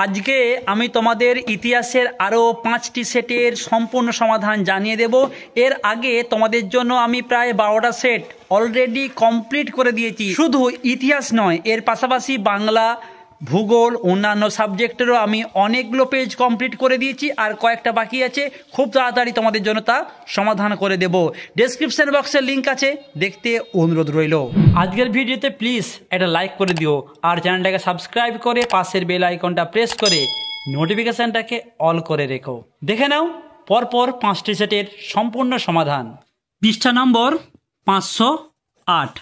আজকে আমি তোমাদের ইতিহাসের আরও 5টি সেটের সম্পূর্ণ সমাধান জানিয়ে দেব। এর আগে তোমাদের জন্য আমি প্রায় 12টা সেট অলরেডি কমপ্লিট করে দিয়েছি। শুধু ইতিহাস নয়, এর পাশাপাশি বাংলা, ভূগোল, অন্যান্য সাবজেক্টেরও আমি অনেকগুলো পেজ কমপ্লিট করে দিয়েছি, আর কয়েকটা বাকি আছে। খুব তাড়াতাড়ি তোমাদের জন্য তা সমাধান করে দেব। ডেসক্রিপশন বক্সের লিঙ্ক আছে, দেখতে অনুরোধ রইল। আজকের ভিডিওতে প্লিজ একটা লাইক করে দিও, আর চ্যানেলটাকে সাবস্ক্রাইব করে পাশের বেল আইকনটা প্রেস করে নোটিফিকেশানটাকে অল করে রেখো। দেখে নাও পরপর 5টি সেটের সম্পূর্ণ সমাধান। পৃষ্ঠা নম্বর 508।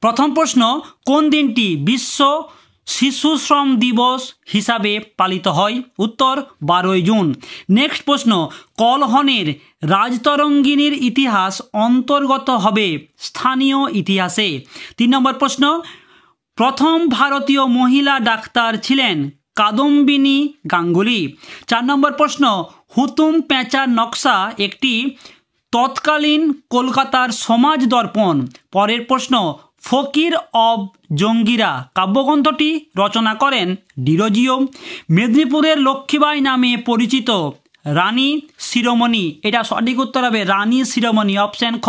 প্রথম প্রশ্ন, কোন দিনটি বিশ্ব শিশু শ্রম দিবস হিসাবে পালিত হয়? উত্তর 12ই জুন। নেক্সট প্রশ্ন, কলহনের রাজতরঙ্গিনীর ইতিহাস অন্তর্গত হবে স্থানীয় ইতিহাসে। 3 নম্বর প্রশ্ন, প্রথম ভারতীয় মহিলা ডাক্তার ছিলেন কাদম্বিনী গাঙ্গুলি। 4 নম্বর প্রশ্ন, হুতুম প্যাঁচার নকশা একটি তৎকালীন কলকাতার সমাজ দর্পণ। পরের প্রশ্ন, ফকির অব জঙ্গিরা কাব্যগ্রন্থটি রচনা করেন ডিরোজিও। মেদিনীপুরের লক্ষ্মীবাই নামে পরিচিত রানী শিরোমণি, এটা সঠিক উত্তর হবে রানী শিরোমণি, অপশন খ।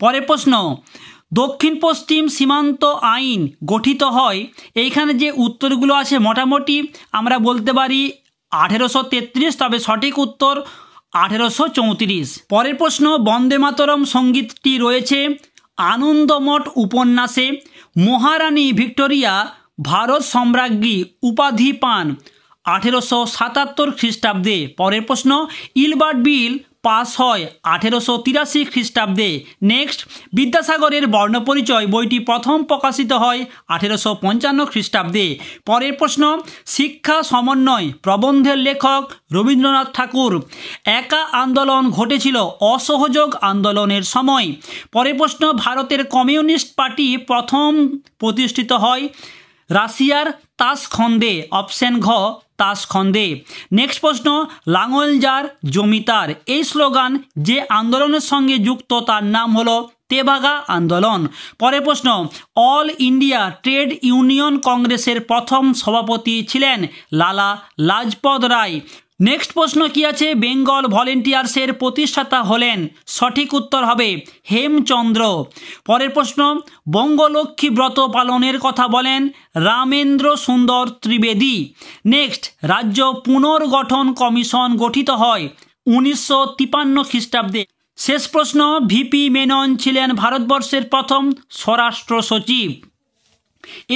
পরের প্রশ্ন, দক্ষিণ পশ্চিম সীমান্ত আইন গঠিত হয়, এইখানে যে উত্তরগুলো আছে মোটামুটি আমরা বলতে পারি 1833, তবে সঠিক উত্তর 1834। পরের প্রশ্ন, বন্দে মাতরম সঙ্গীতটি রয়েছে আনন্দমঠ উপন্যাসে। মহারানী ভিক্টোরিয়া ভারত সম্রাজ্ঞী উপাধি পান 1877 খ্রিস্টাব্দে। পরের প্রশ্ন, ইলবার্ট বিল পাস হয় 1883 খ্রিস্টাব্দে। নেক্সট, বিদ্যাসাগরের বর্ণপরিচয় বইটি প্রথম প্রকাশিত হয় 1855 খ্রিস্টাব্দে। পরের প্রশ্ন, শিক্ষা সমন্বয় প্রবন্ধের লেখক রবীন্দ্রনাথ ঠাকুর। একা আন্দোলন ঘটেছিল অসহযোগ আন্দোলনের সময়। পরের প্রশ্ন, ভারতের কমিউনিস্ট পার্টি প্রথম প্রতিষ্ঠিত হয় রাশিয়ার তাসখন্দে, অপশন ঘ তাসখন্দে। নেক্সট প্রশ্ন, লাঙল যার জমি তার, এই স্লোগান যে আন্দোলনের সঙ্গে যুক্ত তার নাম হলো তেভাগা আন্দোলন। পরের প্রশ্ন, অল ইন্ডিয়া ট্রেড ইউনিয়ন কংগ্রেসের প্রথম সভাপতি ছিলেন লালা লাজপত রায়। নেক্সট প্রশ্ন কি আছে, বেঙ্গল ভলেন্টিয়ার্সের প্রতিষ্ঠাতা হলেন, সঠিক উত্তর হবে হেমচন্দ্র। পরের প্রশ্ন, বঙ্গলক্ষ্মী ব্রত পালনের কথা বলেন রামেন্দ্র সুন্দর ত্রিবেদী। নেক্সট, রাজ্য পুনর্গঠন কমিশন গঠিত হয় 1953 খ্রিস্টাব্দে। শেষ প্রশ্ন, ভিপি মেনন ছিলেন ভারতবর্ষের প্রথম স্বরাষ্ট্র সচিব।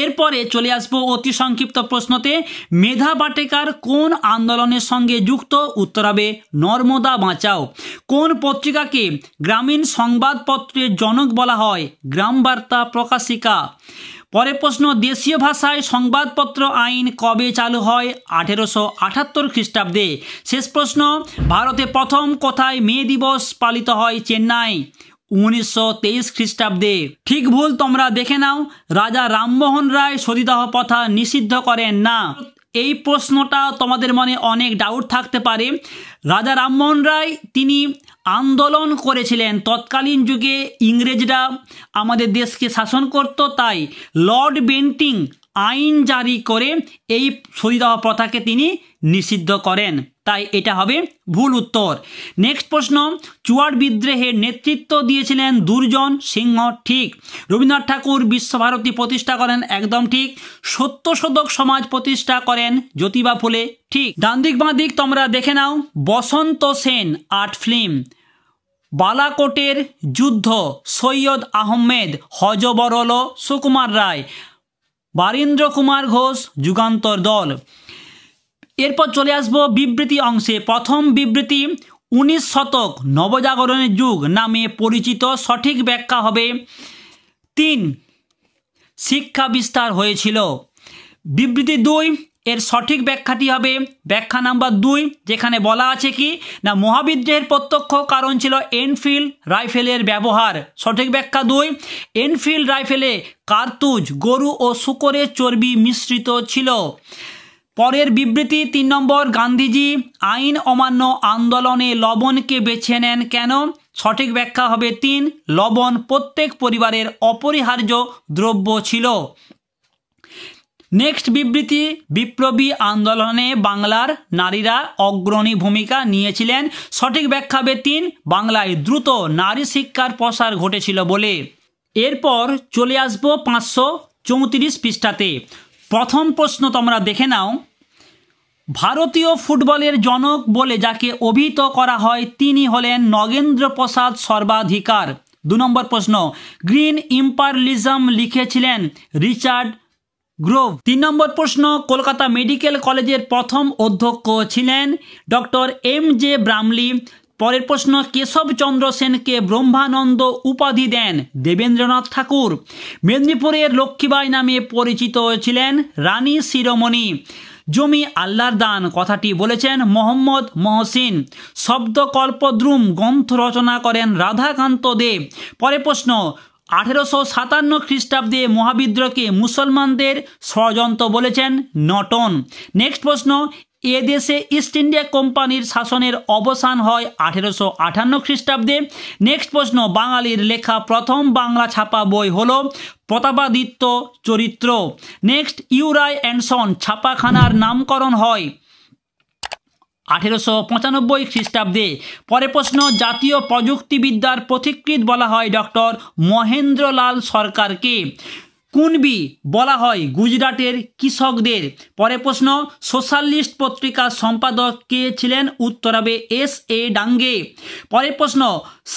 এরপরে চলে আসবো অতি সংক্ষিপ্ত প্রশ্নতে, মেধা পাটেকার কোন আন্দোলনের সঙ্গে যুক্ত? উত্তর হবে নর্মদা বাঁচাও। কোন পত্রিকাকে গ্রামীণ সংবাদপত্রের জনক বলা হয়? গ্রাম বার্তা প্রকাশিকা। পরের প্রশ্ন, দেশীয় ভাষায় সংবাদপত্র আইন কবে চালু হয়? 1878 খ্রিস্টাব্দে। শেষ প্রশ্ন, ভারতে প্রথম কোথায় মে দিবস পালিত হয়? চেন্নাই, 1923 খ্রিস্টাব্দে। ঠিক ভুল তোমরা দেখে নাও। রাজা রামমোহন রায় সতীদাহ প্রথা নিষিদ্ধ করেন না। এই প্রশ্নটা তোমাদের মনে অনেক ডাউট থাকতে পারে। রাজা রামমোহন রায় তিনি আন্দোলন করেছিলেন, তৎকালীন যুগে ইংরেজরা আমাদের দেশকে শাসন করত, তাই লর্ড বেন্টিং আইন জারি করে এই সতীদাহ প্রথাকে তিনি নিষিদ্ধ করেন, তাই এটা হবে ভুল উত্তর। নেক্সট প্রশ্ন, চুয়াড় বিদ্রোহের নেতৃত্ব দিয়েছিলেন দুর্জন সিংহ, ঠিক। রবীন্দ্রনাথ ঠাকুর বিশ্বভারতী প্রতিষ্ঠা করেন, একদম ঠিক। সত্যশোধক সমাজ প্রতিষ্ঠা করেন জ্যোতিবা ফুলে, ঠিক। ডান দিক বাঁ দিক তোমরা দেখে নাও। বসন্ত সেন আর্ট ফিল্ম। বালাকোটের যুদ্ধ সৈয়দ আহমেদ, হজবরল সুকুমার রায়। বারীন্দ্র কুমার ঘোষ যুগান্তর দল। এরপর চলে আসবো বিবৃতি অংশে। প্রথম বিবৃতি, 19 শতক নবজাগরণের যুগ নামে পরিচিত, সঠিক ব্যাখ্যা হবে 3, শিক্ষা বিস্তার হয়েছিল। বিবৃতি 2, এর সঠিক ব্যাখ্যাটি হবে ব্যাখ্যা নাম্বার 2, যেখানে বলা আছে কি না, মহাবিদ্রোহের প্রত্যক্ষ কারণ ছিল এনফিল্ড রাইফেলের ব্যবহার, সঠিক ব্যাখ্যা 2। এনফিল্ড রাইফেলে কার্তুজ গরু ও শূকরের চর্বি মিশ্রিত ছিল। পরের বিবৃতি 3 নম্বর, গান্ধীজি আইন অমান্য আন্দোলনে লবণকে বেছে নেন কেন? সঠিক ব্যাখ্যা হবে 3, লবণ প্রত্যেক পরিবারের অপরিহার্য দ্রব্য ছিল। নেক্সট বিবৃতি, বিপ্লবী আন্দোলনে বাংলার নারীরা অগ্রণী ভূমিকা নিয়েছিলেন। সঠিক ব্যাখ্যা হবে 3, বাংলায় দ্রুত নারী শিক্ষার প্রসার ঘটেছিল বলে। এরপর চলে আসবো 534 পৃষ্ঠাতে। প্রথম প্রশ্ন তোমরা দেখে নাও। ভারতীয় ফুটবলের জনক বলে যাকে অভিহিত করা হয় তিনি হলেন নগেন্দ্র প্রসাদ সর্বাধিকার। 2 নম্বর প্রশ্ন, গ্রিন ইম্পারিয়ালিজম লিখেছিলেন রিচার্ড গ্রোভ। 3 নম্বর প্রশ্ন, কলকাতা মেডিকেল কলেজের প্রথম অধ্যক্ষ ছিলেন ডক্টর MJ ব্রামলি। পরের প্রশ্ন, কেশবচন্দ্র সেনকে ব্রহ্মানন্দ উপাধি দেন দেবেন্দ্রনাথ ঠাকুর। মেদিনীপুরের লক্ষ্মীবাই নামে পরিচিত ছিলেন রানী শিরোমণি। জমি আল্লাহর দান কথাটি বলেছেন মোহাম্মদ মহসিন। শব্দকল্পদ্রুম গ্রন্থ রচনা করেন রাধাকান্ত দে। পরের প্রশ্ন, 1857 খ্রিস্টাব্দে মহাবিদ্রোহকে মুসলমানদের ষড়যন্ত্র বলেছেন নটন। নেক্সট প্রশ্ন, এ দেশে ইস্ট ইন্ডিয়া কোম্পানির শাসনের অবসান হয় 1858 খ্রিস্টাব্দে। নেক্সট প্রশ্ন, বাঙালির লেখা প্রথম বাংলা ছাপা বই হল প্রতাপাদিত্য চরিত্র। নেক্সট, ইউরাই অ্যান্ড সন ছাপাখানার নামকরণ হয় 1895 খ্রিস্টাব্দে। পরের প্রশ্ন, জাতীয় প্রযুক্তিবিদ্যার পথিকৃৎ বলা হয় ডক্টর মহেন্দ্রলাল সরকারকে। কুনবি বলা হয় গুজরাটের কৃষকদের। পরের প্রশ্ন, সোশ্যালিস্ট পত্রিকার সম্পাদক কে ছিলেন? উত্তর হবে S.A. ডাঙ্গে। পরের প্রশ্ন,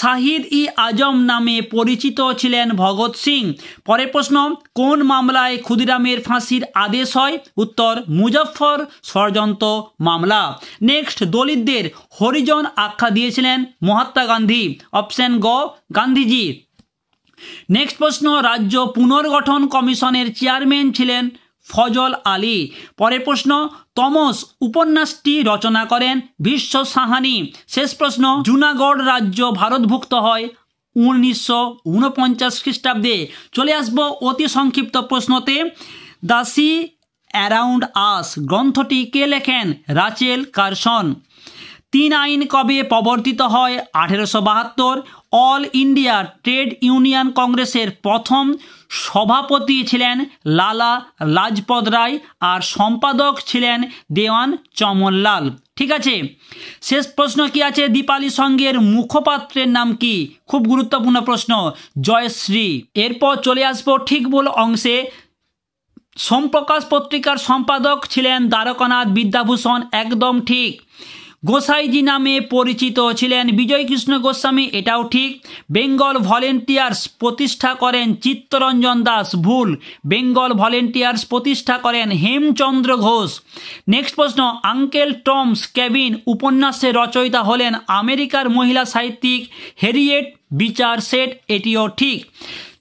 শাহিদ-ই-আজম নামে পরিচিত ছিলেন ভগৎ সিং। পরের প্রশ্ন, কোন মামলায় ক্ষুদিরামের ফাঁসির আদেশ হয়? উত্তর মুজফ্ফর ষড়যন্ত্র মামলা। নেক্সট, দলিতদের হরিজন আখ্যা দিয়েছিলেন মহাত্মা গান্ধী। অপশন গ, গান্ধীজি। নেক্সট প্রশ্ন, রাজ্য পুনর্গঠন কমিশনের চেয়ারম্যান ছিলেন ফজল আলী। পরের প্রশ্ন, তমস উপন্যাসটি রচনা করেন বিশ্ব সাহানি। শেষ প্রশ্ন, জুনাগড় রাজ্য ভারতভুক্ত হয় 1949 খ্রিস্টাব্দে। চলে আসবো অতি সংক্ষিপ্ত প্রশ্নতে। দ্য সি অ্যারাউন্ড আস গ্রন্থটি কে লেখেন? Rachel Carson. 3 আইন কবে প্রবর্তিত হয়? 1872। অল ইন্ডিয়া ট্রেড ইউনিয়ন কংগ্রেসের প্রথম সভাপতি ছিলেন লালা লাজপত রায় আর সম্পাদক ছিলেন দেওয়ান চমনলাল। ঠিক আছে। শেষ প্রশ্ন কি আছে? দীপালি সংঘের মুখপাত্রের নাম কি? খুব গুরুত্বপূর্ণ প্রশ্ন, জয়শ্রী। এরপর চলে আসবো ঠিক ভুল অংশে। সোমপ্রকাশ পত্রিকার সম্পাদক ছিলেন দ্বারকানাথ বিদ্যাভূষণ, একদম ঠিক। গোসাইজি নামে পরিচিত ছিলেন বিজয়কৃষ্ণ গোস্বামী, এটাও ঠিক। বেঙ্গল ভলেন্টিয়ার্স প্রতিষ্ঠা করেন চিত্তরঞ্জন দাস, ভুল। বেঙ্গল ভলেন্টিয়ার্স প্রতিষ্ঠা করেন হেমচন্দ্র ঘোষ। নেক্সট প্রশ্ন, আঙ্কেল টমস কেবিন উপন্যাসের রচয়িতা হলেন আমেরিকার মহিলা সাহিত্যিক হ্যারিয়েট বিচার সেট, এটিও ঠিক।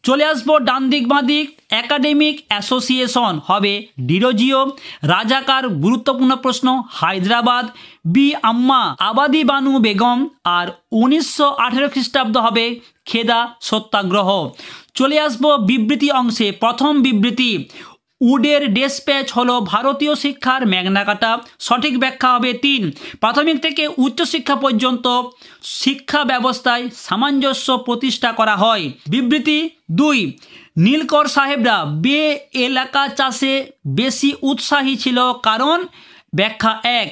চলে আসবো ডান দিক বাঁ দিক। একাডেমিক অ্যাসোসিয়েশন হবে ডিরোজিও। রাজাকার গুরুত্বপূর্ণ প্রশ্ন, হায়দ্রাবাদ। বি আম্মা আবাদি বানু বেগম। আর 1918 খ্রিস্টাব্দ হবে খেদা সত্যাগ্রহ। চলে আসবো বিবৃতি অংশে। প্রথম বিবৃতি, উডের ডেসপ্যাচ হলো ভারতীয় শিক্ষার ম্যাগনাকাটা। সঠিক ব্যাখ্যা হবে 3। প্রাথমিক থেকে উচ্চশিক্ষা পর্যন্ত শিক্ষা ব্যবস্থায় সামঞ্জস্য প্রতিষ্ঠা করা হয়। বিবৃতি 2, নীলকর সাহেবরা বে এলাকা চাষে বেশি উৎসাহী ছিল কারণ। ব্যাখ্যা 1,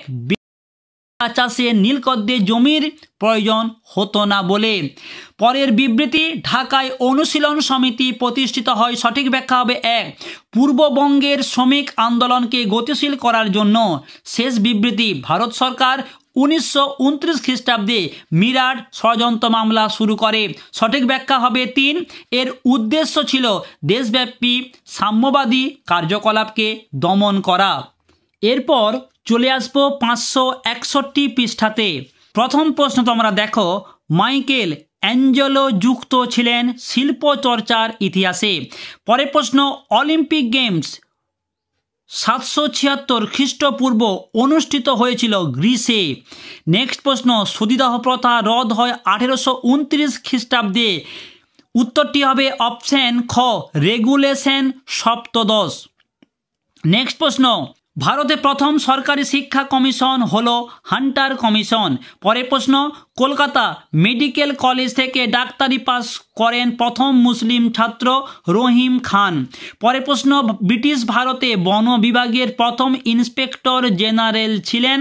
চাষে নীলকরদের জমির প্রয়োজন হতো না বলে। পরের বিবৃতি, ঢাকায় অনুশীলন সমিতি প্রতিষ্ঠিত হয়। সঠিক ব্যাখ্যা হবে 1, পূর্ববঙ্গের শ্রমিক আন্দোলনকে গতিশীল করার জন্য। শেষ বিবৃতি, ভারত সরকার 1929 খ্রিস্টাব্দে মিরাট ষড়যন্ত্র মামলা শুরু করে। সঠিক ব্যাখ্যা হবে 3, এর উদ্দেশ্য ছিল দেশব্যাপী সাম্যবাদী কার্যকলাপকে দমন করা। এরপর চলে আসবো 561 পৃষ্ঠাতে। প্রথম প্রশ্ন তোমরা দেখো, মাইকেল অ্যাঞ্জেলো যুক্ত ছিলেন শিল্প চর্চার ইতিহাসে। পরের প্রশ্ন, অলিম্পিক গেমস 776 খ্রিস্টপূর্ব অনুষ্ঠিত হয়েছিল গ্রিসে। নেক্সট প্রশ্ন, সতীদাহ প্রথা রদ হয় 1829 খ্রিস্টাব্দে। উত্তরটি হবে অপশন খ, রেগুলেশন সপ্তদশ। নেক্সট প্রশ্ন, ভারতে প্রথম সরকারি শিক্ষা কমিশন হলো হান্টার কমিশন। পরের প্রশ্ন, কলকাতা মেডিকেল কলেজ থেকে ডাক্তারি পাস করেন প্রথম মুসলিম ছাত্র রহিম খান। পরের প্রশ্ন, ব্রিটিশ ভারতে বন বিভাগের প্রথম ইন্সপেক্টর জেনারেল ছিলেন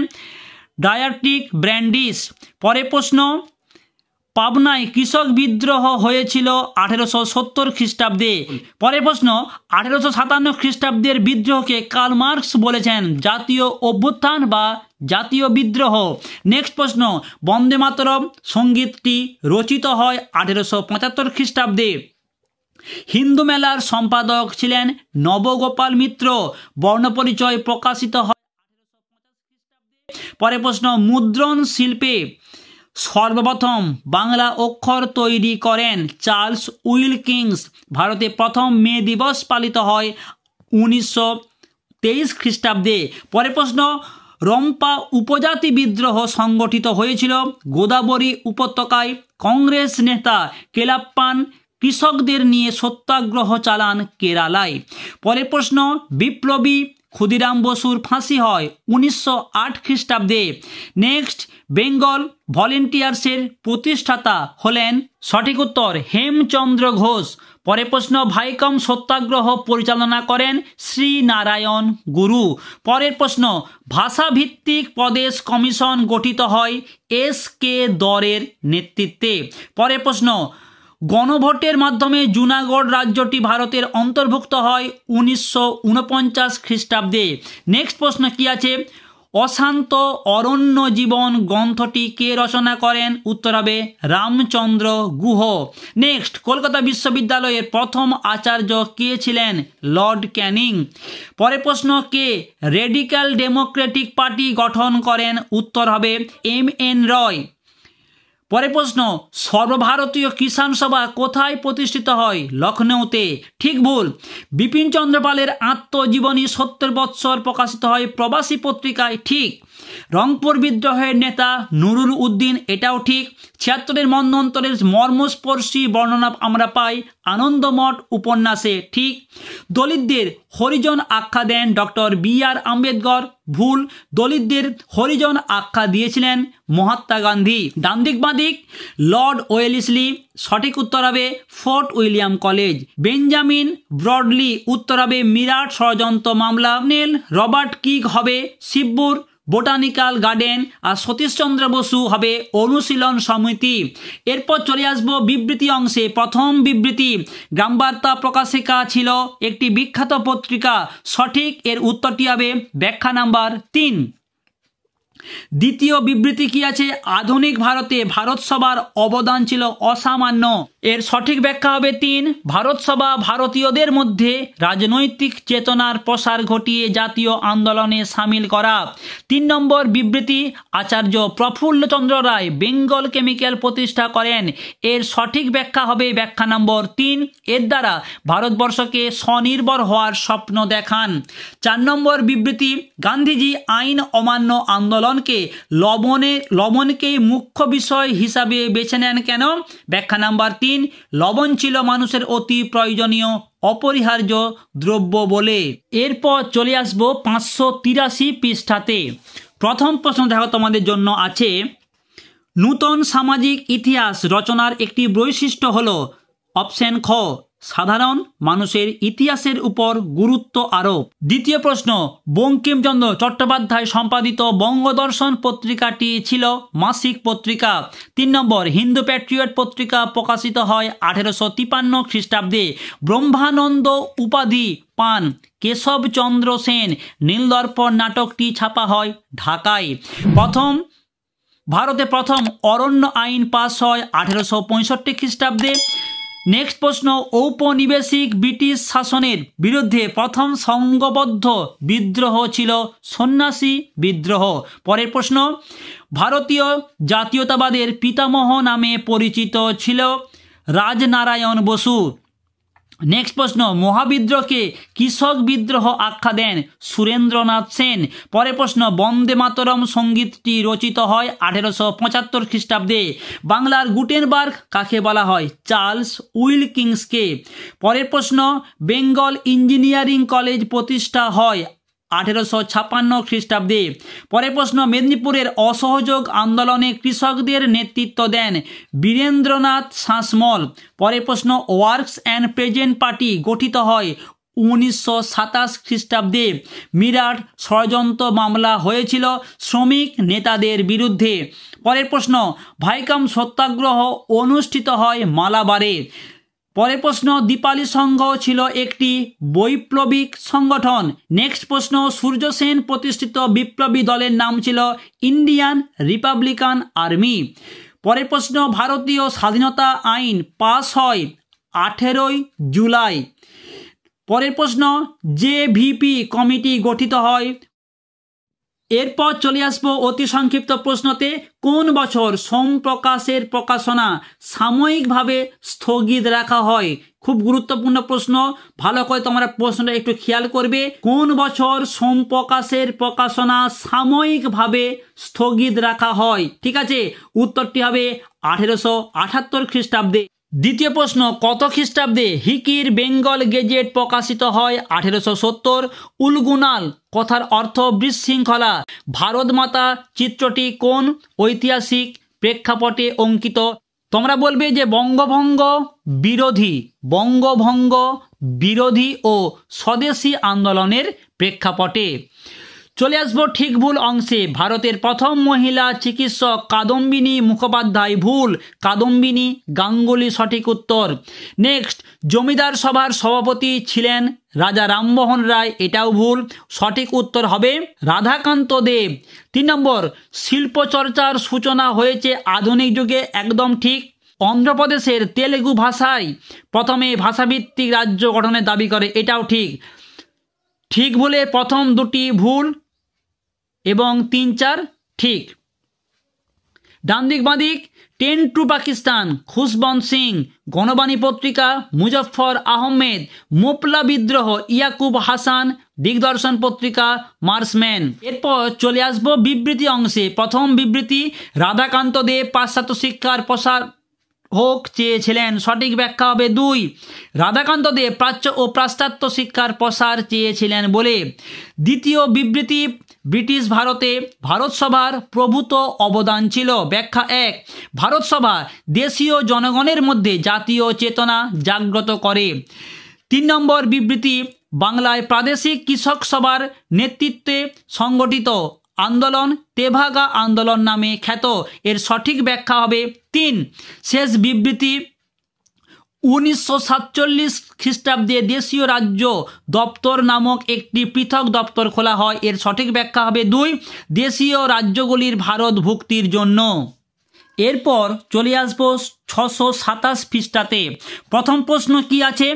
ডায়াট্রিক ব্র্যান্ডিস। পরের প্রশ্ন, পাবনায় কৃষক বিদ্রোহ হয়েছিল 1870 খ্রিস্টাব্দে। পরের প্রশ্ন, 1857 খ্রিস্টাব্দের বিদ্রোহকে কার্ল মার্কস বলেছেন জাতীয় অভ্যুত্থান বা জাতীয় বিদ্রোহ। নেক্সট প্রশ্ন, বন্দে মাতরম সঙ্গীতটি রচিত হয় 1875 খ্রিস্টাব্দে। হিন্দু মেলার সম্পাদক ছিলেন নবগোপাল মিত্র। বর্ণপরিচয় প্রকাশিত হয়। পরের প্রশ্ন, মুদ্রণ শিল্পে সর্বপ্রথম বাংলা অক্ষর তৈরি করেন চার্লস উইলকিন্স। ভারতে প্রথম মে দিবস পালিত হয় 1923 খ্রিস্টাব্দে। পরের প্রশ্ন, রম্পা উপজাতি বিদ্রোহ সংগঠিত হয়েছিল গোদাবরী উপত্যকায়। কংগ্রেস নেতা কেলাপ্পান কৃষকদের নিয়ে সত্যাগ্রহ চালান কেরালায়। পরের প্রশ্ন, বিপ্লবী ক্ষুদিরাম বসুর ফাঁসি হয় 1908 খ্রিস্টাব্দে। নেক্সট, বেঙ্গল ভলেন্টিয়ার্সের প্রতিষ্ঠাতা হলেন, সঠিক উত্তর হেমচন্দ্র ঘোষ। পরের প্রশ্ন, ভাইকম সত্যাগ্রহ পরিচালনা করেন শ্রীনারায়ণ গুরু। পরের প্রশ্ন, ভাষাভিত্তিক প্রদেশ কমিশন গঠিত হয় এস.কে. দরের নেতৃত্বে। পরের প্রশ্ন, গণভোটের মাধ্যমে জুনাগড় রাজ্যটি ভারতের অন্তর্ভুক্ত হয় 1949 খ্রিস্টাব্দে। নেক্সট প্রশ্ন কি আছে, অশান্ত অরণ্য জীবন গ্রন্থটি কে রচনা করেন? উত্তর হবে রামচন্দ্র গুহ। নেক্সট, কলকাতা বিশ্ববিদ্যালয়ের প্রথম আচার্য কে ছিলেন? লর্ড ক্যানিং। পরের প্রশ্ন, কে রেডিক্যাল ডেমোক্রেটিক পার্টি গঠন করেন? উত্তর হবে এম.এন. রয়। পরের প্রশ্ন, সর্বভারতীয় কিষাণ সভা কোথায় প্রতিষ্ঠিত হয়? লখনৌতে। ঠিক ভুল? বিপিনচন্দ্র পালের আত্মজীবনী 70 বৎসর প্রকাশিত হয় প্রবাসী পত্রিকায়। ঠিক। রংপুর বিদ্রোহের নেতা নুরুল উদ্দিন, এটাও ঠিক। 76 মন্বন্তরের মর্মস্পর্শী বর্ণনা আমরা পাই আনন্দমঠ উপন্যাসে। ঠিক। দলিতদের হরিজন আখ্যা দেন ডক্টর বি.আর. আম্বেদকর। ভুল? দলিতদের হরিজন আখ্যা দিয়েছিলেন মহাত্মা গান্ধী। ডানদিক বাঁদিক লর্ড ওয়েলেসলি। সঠিক উত্তর হবে fort William college. Benjamin broadly, উত্তর হবে মিরাট ষড়যন্ত্র মামলা। নেল রবার্ট কিগ হবে শিবপুর বোটানিক্যাল গার্ডেন, আর সতীশচন্দ্র বসু হবে অনুশীলন সমিতি। এরপর চলে আসবো বিবৃতি অংশে। প্রথম বিবৃতি, গ্রামবার্তা প্রকাশিকা ছিল একটি বিখ্যাত পত্রিকা। সঠিক, এর উত্তরটি হবে ব্যাখ্যা নাম্বার 3। দ্বিতীয় বিবৃতি কি আছে? আধুনিক ভারতে ভারত সভার অবদান ছিল অসামান্য। এর সঠিক ব্যাখ্যা হবে 3। ভারত সভা ভারতীয়দের মধ্যে রাজনৈতিক চেতনার প্রসার ঘটিয়ে জাতীয় আন্দোলনে সামিল করা। 3 নম্বর বিবৃতি, আচার্য প্রফুল্লচন্দ্র রায় বেঙ্গল কেমিক্যাল প্রতিষ্ঠা করেন। এর সঠিক ব্যাখ্যা হবে ব্যাখ্যা নম্বর 3। এর দ্বারা ভারতবর্ষকে স্বনির্ভর হওয়ার স্বপ্ন দেখান। 4 নম্বর বিবৃতি, গান্ধীজি আইন অমান্য আন্দোলনকে লবণকেই মুখ্য বিষয় হিসাবে বেছে নেন কেন? ব্যাখ্যা নাম্বার 3। লবণ ছিল মানুষের অতি প্রয়োজনীয় অপরিহার্য দ্রব্য বলে। এরপর চলে আসবো 583 পৃষ্ঠাতে। প্রথম প্রশ্ন দেখো তোমাদের জন্য আছে, নূতন সামাজিক ইতিহাস রচনার একটি বৈশিষ্ট্য হলো অপশন খ, সাধারণ মানুষের ইতিহাসের উপর গুরুত্ব আরোপ। দ্বিতীয় প্রশ্ন, বঙ্কিমচন্দ্র চট্টোপাধ্যায় সম্পাদিত বঙ্গদর্শন পত্রিকাটি ছিল মাসিক পত্রিকা। 3 নম্বর, হিন্দু প্যাট্রিয়ট পত্রিকা প্রকাশিত হয় 1853 খ্রিস্টাব্দে। ব্রহ্মানন্দ উপাধি পান কেশবচন্দ্র সেন। নীলদর্পণ নাটকটি ছাপা হয় ঢাকায়। ভারতে প্রথম অরণ্য আইন পাস হয় 1865 খ্রিস্টাব্দে। নেক্সট প্রশ্ন, ঔপনিবেশিক ব্রিটিশ শাসনের বিরুদ্ধে প্রথম সংঘবদ্ধ বিদ্রোহ ছিল সন্ন্যাসী বিদ্রোহ। পরের প্রশ্ন, ভারতীয় জাতীয়তাবাদের পিতামহ নামে পরিচিত ছিল রাজনারায়ণ বসু। নেক্সট প্রশ্ন, মহাবিদ্রোহকে কৃষক বিদ্রোহ আখ্যা দেন সুরেন্দ্রনাথ সেন। পরের প্রশ্ন, বন্দে মাতরম সঙ্গীতটি রচিত হয় 1875 খ্রিস্টাব্দে। বাংলার গুটেনবার্গ কাকে বলা হয়? চার্লস উইলকিন্সকে। পরের প্রশ্ন, বেঙ্গল ইঞ্জিনিয়ারিং কলেজ প্রতিষ্ঠা হয় 1856 খ্রিস্টাব্দে। পরের প্রশ্ন, মেদিনীপুরের অসহযোগ আন্দোলনে কৃষকদের নেতৃত্ব দেন বীরেন্দ্রনাথ শাসমল। পরের প্রশ্ন, ওয়ার্কস অ্যান্ড প্রেজেন্ট পার্টি গঠিত হয় 1927 খ্রিস্টাব্দে। মিরাট ষড়যন্ত্র মামলা হয়েছিল শ্রমিক নেতাদের বিরুদ্ধে। পরের প্রশ্ন, ভাইকাম সত্যাগ্রহ অনুষ্ঠিত হয় মালাবারে। পরের প্রশ্ন, দীপালি সংঘ ছিল একটি বৈপ্লবিক সংগঠন। নেক্সট প্রশ্ন, সূর্য সেন প্রতিষ্ঠিত বিপ্লবী দলের নাম ছিল ইন্ডিয়ান রিপাবলিকান আর্মি। পরের প্রশ্ন, ভারতীয় স্বাধীনতা আইন পাস হয় 18 জুলাই। পরের প্রশ্ন, জেভিপি কমিটি গঠিত হয়। এরপর চলে আসবো অতি সংক্ষিপ্ত প্রশ্নতে, কোন বছর সোমপ্রকাশের প্রকাশনা সাময়িকভাবে স্থগিত রাখা হয়? খুব গুরুত্বপূর্ণ প্রশ্ন, ভালো করে তোমরা প্রশ্নটা একটু খেয়াল করবে। কোন বছর সোমপ্রকাশের প্রকাশনা সাময়িকভাবে স্থগিত রাখা হয়? ঠিক আছে, উত্তরটি হবে 1878 খ্রিস্টাব্দে। দ্বিতীয় প্রশ্ন, কত খ্রিস্টাব্দে হিকির বেঙ্গল গেজেট প্রকাশিত হয়? 1870। উলগুনাল কথার অর্থ বিশৃঙ্খলা। ভারত মাতা চিত্রটি কোন ঐতিহাসিক প্রেক্ষাপটে অঙ্কিত? তোমরা বলবে যে বঙ্গভঙ্গ বিরোধী ও স্বদেশী আন্দোলনের প্রেক্ষাপটে। চলে আসবো ঠিক ভুল অংশে। ভারতের প্রথম মহিলা চিকিৎসক কাদম্বিনী মুখোপাধ্যায়, ভুল। কাদম্বিনী গাঙ্গুলি সঠিক উত্তর। নেক্সট, জমিদার সভার সভাপতি ছিলেন রাজা রামমোহন রায়, এটাও ভুল। সঠিক উত্তর হবে রাধাকান্ত দেব। 3 নম্বর, শিল্পচর্চার সূচনা হয়েছে আধুনিক যুগে, একদম ঠিক। অন্ধ্রপ্রদেশের তেলেগু ভাষায় প্রথমে ভাষাভিত্তিক রাজ্য গঠনের দাবি করে, এটাও ঠিক। ঠিক ভুলে প্রথম দুটি ভুল এবং 3, 4 ঠিক। ডান দিক বাঁ দিক, 10 টু পাকিস্তান খুশবন্ত সিং, গণবাণী পত্রিকা মুজফফর আহমেদ, মোপলা বিদ্রোহ ইয়াকুব হাসান, দিগদর্শন পত্রিকা মার্সম্যান। এরপর চলে আসবো বিবৃতি অংশে। প্রথম বিবৃতি, রাধাকান্ত দেব পাশ্চাত্য শিক্ষার প্রসার হোক চেয়েছিলেন, সঠিক ব্যাখ্যা হবে 2। রাধাকান্ত দেব প্রাচ্য ও পাশ্চাত্য শিক্ষার প্রসার চেয়েছিলেন বলে। দ্বিতীয় বিবৃতি, ব্রিটিশ ভারতে ভারত সভার প্রভূত অবদান ছিল, ব্যাখ্যা 1। ভারত সভা দেশীয় জনগণের মধ্যে জাতীয় চেতনা জাগ্রত করে। 3 নম্বর বিবৃতি, বাংলায় প্রাদেশিক কৃষক সভার নেতৃত্বে সংগঠিত আন্দোলন তেভাগা আন্দোলন নামে খ্যাত, এর সঠিক ব্যাখ্যা হবে 3। শেষ বিবৃতি, 1947 খ্রিস্টাব্দে দেশীয় রাজ্য দপ্তর নামক একটি পৃথক দপ্তর খোলা হয়, এর সঠিক ব্যাখ্যা হবে 2। দেশীয় রাজ্যগুলির ভারত ভুক্তির জন্য। এরপর চলে আসবো 627 পৃষ্ঠাতে। প্রথম প্রশ্ন কি আছে?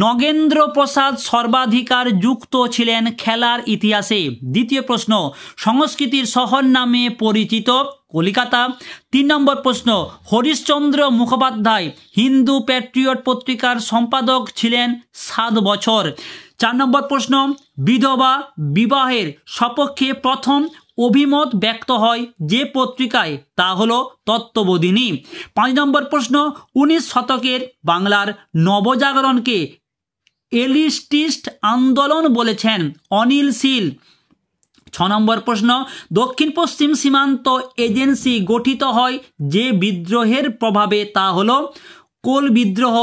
নগেন্দ্র প্রসাদ সর্বাধিকার যুক্ত ছিলেন খেলার ইতিহাসে। দ্বিতীয় প্রশ্ন, সংস্কৃতির শহর নামে পরিচিত কলিকাতা। 3 নম্বর প্রশ্ন, হরিশ্চন্দ্র মুখোপাধ্যায় হিন্দু প্যাট্রিয়ট পত্রিকার সম্পাদক ছিলেন 7 বছর। 4 নম্বর প্রশ্ন, বিধবা বিবাহের সপক্ষে প্রথম অভিমত ব্যক্ত হয় যে পত্রিকায়, তা হলো তত্ত্ববোধিনী। 5 নম্বর প্রশ্ন, 19 শতকের বাংলার নবজাগরণকে এলিস্টিস্ট আন্দোলন বলেছেন অনিল শীল। 6 নম্বর প্রশ্ন, দক্ষিণ পশ্চিম সীমান্ত এজেন্সি গঠিত হয় যে বিদ্রোহের প্রভাবে, তা হলো কোল বিদ্রোহ।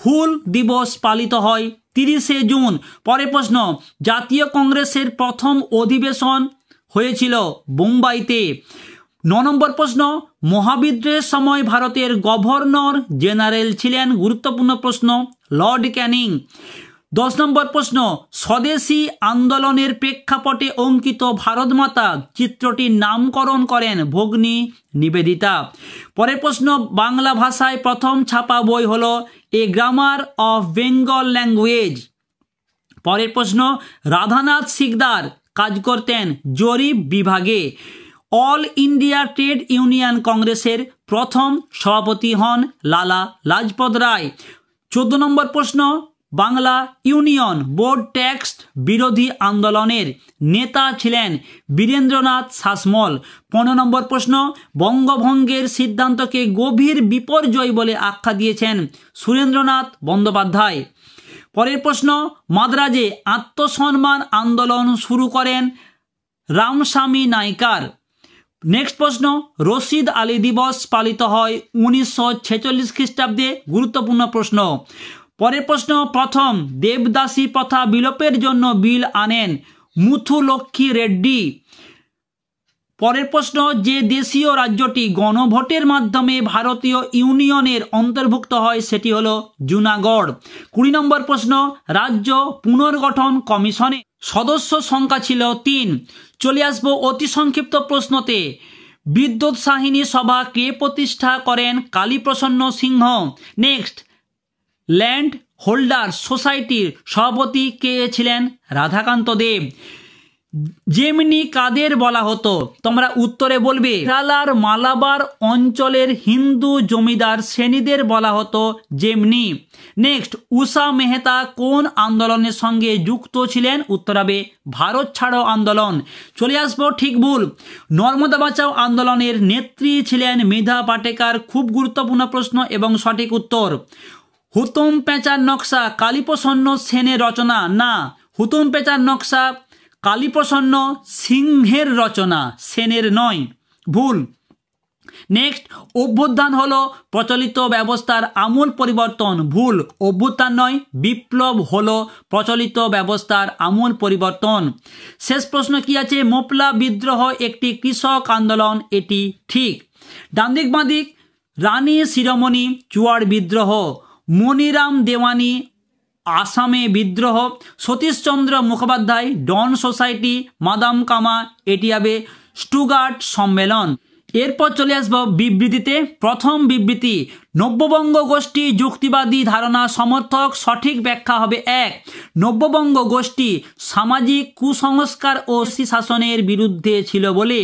হুল দিবস পালিত হয় 30শে জুন। পরের প্রশ্ন, জাতীয় কংগ্রেসের প্রথম অধিবেশন হয়েছিল বোম্বাইতে। 9 নম্বর প্রশ্ন, মহাবিদ্রোহের সময় ভারতের গভর্নর জেনারেল ছিলেন, গুরুত্বপূর্ণ প্রশ্ন, লর্ড ক্যানিং। 10 নম্বর প্রশ্ন, স্বদেশী আন্দোলনের প্রেক্ষাপটে অঙ্কিত ভারত মাতা চিত্রটির নামকরণ করেন ভগ্নী নিবেদিতা। পরের প্রশ্ন, বাংলা ভাষায় প্রথম ছাপা বই হলো a grammar of Bengal language. পরের প্রশ্ন, রাধানাথ সিকদার কাজ করতেন জরিপ বিভাগে। অল ইন্ডিয়া ট্রেড ইউনিয়ন কংগ্রেসের প্রথম সভাপতি হন লালা লাজপত রায়। 14 নম্বর প্রশ্ন, বাংলা ইউনিয়ন বোর্ড ট্যাক্স বিরোধী আন্দোলনের নেতা ছিলেন বীরেন্দ্রনাথ শাসমল। 15 নম্বর প্রশ্ন, বঙ্গভঙ্গের সিদ্ধান্তকে গভীর বিপর্যয় বলে আখ্যা দিয়েছেন সুরেন্দ্রনাথ বন্দ্যোপাধ্যায়। পরের প্রশ্ন, মাদ্রাজে আত্মসম্মান আন্দোলন শুরু করেন রামস্বামী নাইকার। নেক্সট প্রশ্ন, রশিদ আলী দিবস পালিত হয় 1946 খ্রিস্টাব্দে। গুরুত্বপূর্ণ প্রশ্ন। পরের প্রশ্ন, প্রথম দেবদাসী প্রথা বিলোপের জন্য বিল আনেন মুথুলক্ষ্মী রেড্ডি। পরের প্রশ্ন, যে দেশীয় রাজ্যটি গণভোটের মাধ্যমে ভারতীয় ইউনিয়নের অন্তর্ভুক্ত হয় সেটি হলো জুনাগড়। 20 নম্বর প্রশ্ন, রাজ্য পুনর্গঠন কমিশনে সদস্য সংখ্যা ছিল 3। চলে আসবো অতি সংক্ষিপ্ত প্রশ্নতে। বিদ্যোৎসাহিনী সভা কে প্রতিষ্ঠা করেন? Kaliprasanna Singha. Next, land holder সোসাইটির সভাপতি কে ছিলেন? রাধাকান্ত দেব। জেমনি কাদের বলা হতো? তোমরা উত্তরে বলবে কেরালার মালাবার অঞ্চলের হিন্দু জমিদার শ্রেণীদের বলা হতো জেমনি। নেক্সট, উষা মেহতা কোন আন্দোলনের সঙ্গে যুক্ত ছিলেন? উত্তর হবে ভারত ছাড়ো আন্দোলন। চলে আসবো ঠিক ভুল। নর্মদা বাঁচাও আন্দোলনের নেত্রী ছিলেন মৃধা পাটেকার। খুব গুরুত্বপূর্ণ প্রশ্ন এবং সঠিক উত্তর। হুতুম পেঁচার নকশা কালীপ্রসন্ন সেনের রচনা? না, হুতুম পেঁচার নকশা কালীপ্রসন্ন সিংহের রচনা, সেনের নয়। ভুল। নেক্সট, অভ্যুত্থান হলো প্রচলিত ব্যবস্থার আমূল পরিবর্তন। ভুল, অভ্যুত্থান নয়, বিপ্লব হলো প্রচলিত ব্যবস্থার আমূল পরিবর্তন। শেষ প্রশ্ন কি আছে? মোপলা বিদ্রোহ একটি কৃষক আন্দোলন, এটি ঠিক। ডান দিক বাঁ দিক, রানী শিরোমণি চুয়াড় বিদ্রোহ, মনিরাম দেওয়ানি আসামে বিদ্রোহ, সতীশচন্দ্র মুখোপাধ্যায় ডন সোসাইটি, মাদাম কামা, এটি হবে স্টুগার্ট সম্মেলন। এরপর চলে আসবো বিবৃতিতে। প্রথম বিবৃতি, নব্যবঙ্গ গোষ্ঠী যুক্তিবাদী ধারণা সমর্থক। সঠিক ব্যাখ্যা হবে 1, নব্যবঙ্গ গোষ্ঠী সামাজিক কুসংস্কার ও শাসনের বিরুদ্ধে ছিল বলে।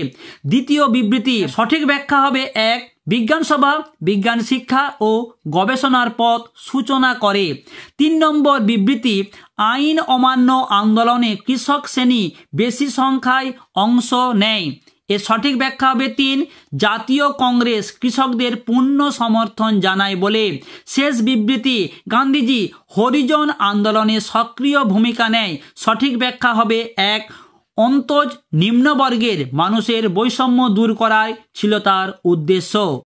দ্বিতীয় বিবৃতি, সঠিক ব্যাখ্যা হবে 1, বিজ্ঞান সভা বিজ্ঞান শিক্ষা ও গবেষণার পথ সূচনা করে। 3 নম্বর বিবৃতি, আইন অমান্য আন্দোলনে কৃষক শ্রেণী বেশি সংখ্যায় অংশ নেয়। এর সঠিক ব্যাখ্যা হবে 3, জাতীয় কংগ্রেস কৃষকদের পূর্ণ সমর্থন জানায় বলে। শেষ বিবৃতি, গান্ধীজি হরিজন আন্দোলনে সক্রিয় ভূমিকা নেয়। সঠিক ব্যাখ্যা হবে 1, অন্তজ নিম্নবর্গের মানুষের বৈষম্য দূর করাই ছিল তার উদ্দেশ্য।